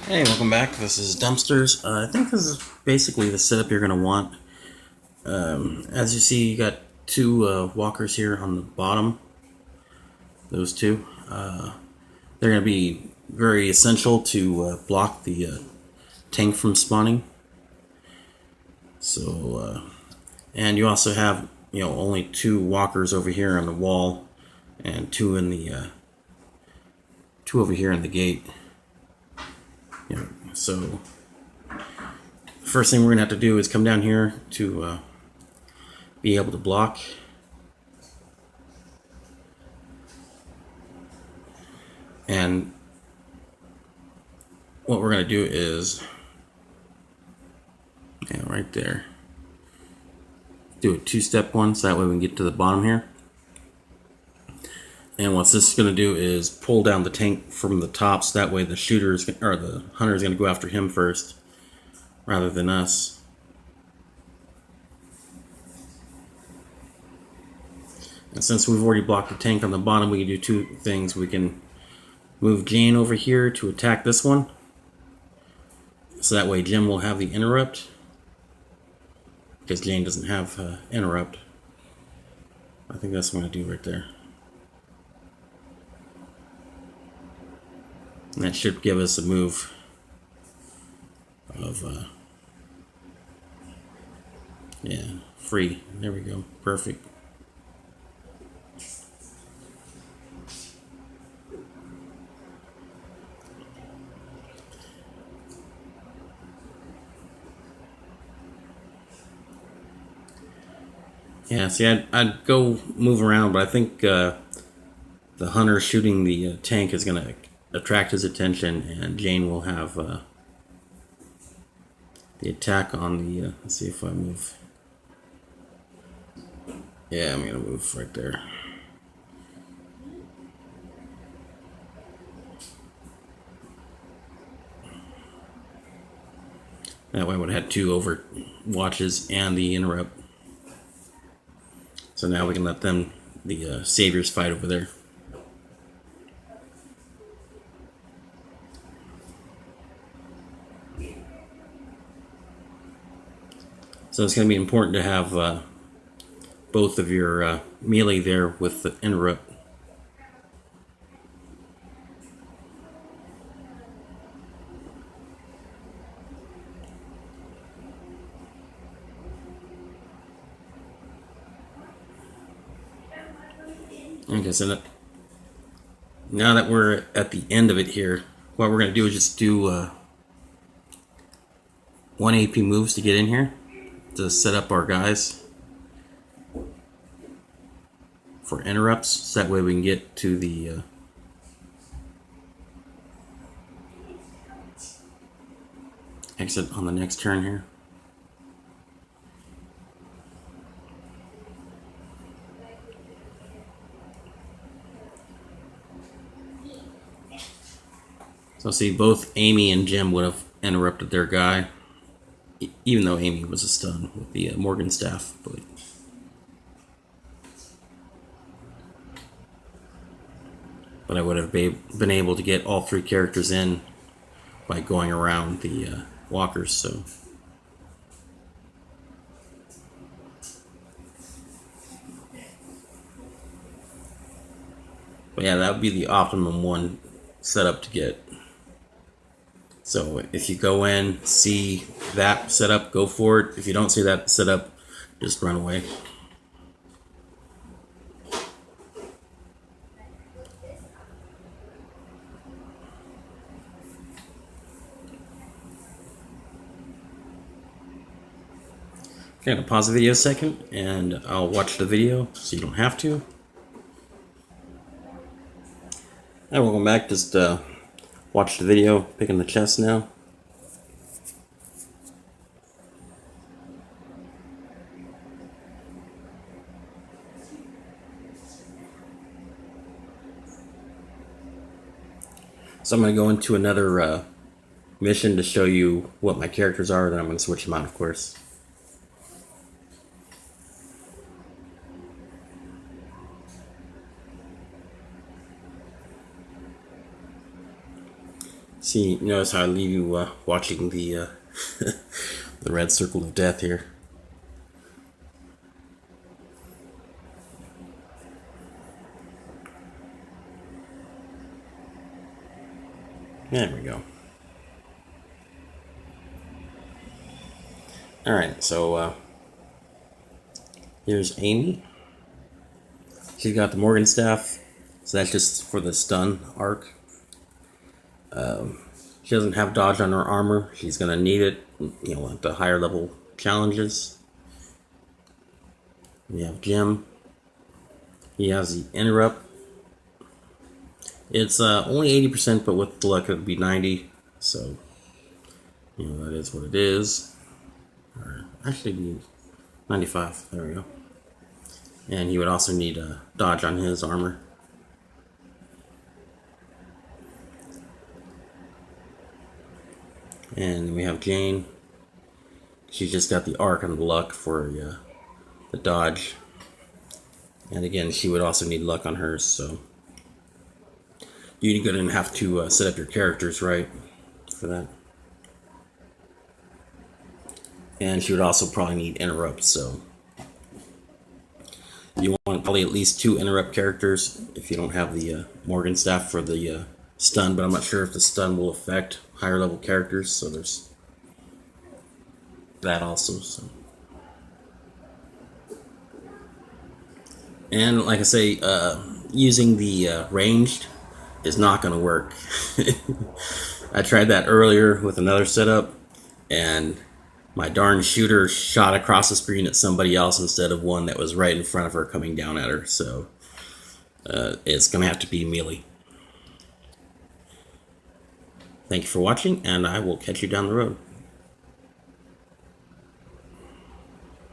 Hey, welcome back. This is Dumpsters. I think this is basically the setup you're going to want. As you see, you got two walkers here on the bottom. Those two. They're going to be very essential to block the tank from spawning. And you also have only two walkers over here on the wall, and two over here in the gate. So the first thing we're gonna have to do is come down here to be able to block. And what we're gonna do is, right there, do a two-step one, so that way we can get to the bottom here. And what this is going to do is pull down the tank from the top, so that way the shooter or the hunter is going to go after him first, rather than us. And since we've already blocked the tank on the bottom, we can do two things. We can move Jane over here to attack this one, so that way Jim will have the interrupt, because Jane doesn't have interrupt. I think that's what I'm going to do right there. And that should give us a move of, free. There we go. Perfect. Yeah, see, I'd go move around, but I think the hunter shooting the tank is going to attract his attention, and Jane will have the attack on the... let's see if I move. Yeah, I'm going to move right there. That way I would have had two overwatches and the interrupt. So now we can let them, the saviors, fight over there. So it's going to be important to have both of your melee there with the interrupt. Okay, so now that we're at the end of it here, what we're going to do is just do 1 AP moves to get in here, to set up our guys for interrupts, so that way we can get to the exit on the next turn here. So see, both Amy and Jim would have interrupted their guy, even though Amy was a stun with the Morgan staff. But I would have been able to get all three characters in by going around the walkers. So. But yeah, that would be the optimum one setup to get. So if you go in, see that setup, go for it. If you don't see that setup, just run away. Okay, I'm gonna pause the video a second, and I'll watch the video so you don't have to. Alright, welcome back. Just watch the video, picking the chest now. So I'm going to go into another mission to show you what my characters are, then I'm going to switch them out, of course. See, notice how I leave you watching the the red circle of death here. There we go. Alright, so here's Amy. She's got the Morgan staff, so that's just for the stun arc. She doesn't have dodge on her armor. She's gonna need it, you know, at the higher level challenges. We have Jim. He has the interrupt. It's only 80%, but with the luck it would be 90. So, you know, that is what it is. Or actually, 95. There we go. And he would also need a dodge on his armor. And then we have Jane. She's just got the arc and the luck for the dodge. And again, she would also need luck on hers, so you're going to have to set up your characters right for that. And she would also probably need interrupts, so you want probably at least 2 interrupt characters if you don't have the Morgan staff for the stun, but I'm not sure if the stun will affect higher level characters, so there's that also. So. And like I say, using the ranged is not going to work. I tried that earlier with another setup, and my darn shooter shot across the screen at somebody else instead of one that was right in front of her coming down at her. So it's going to have to be melee. Thank you for watching, and I will catch you down the road.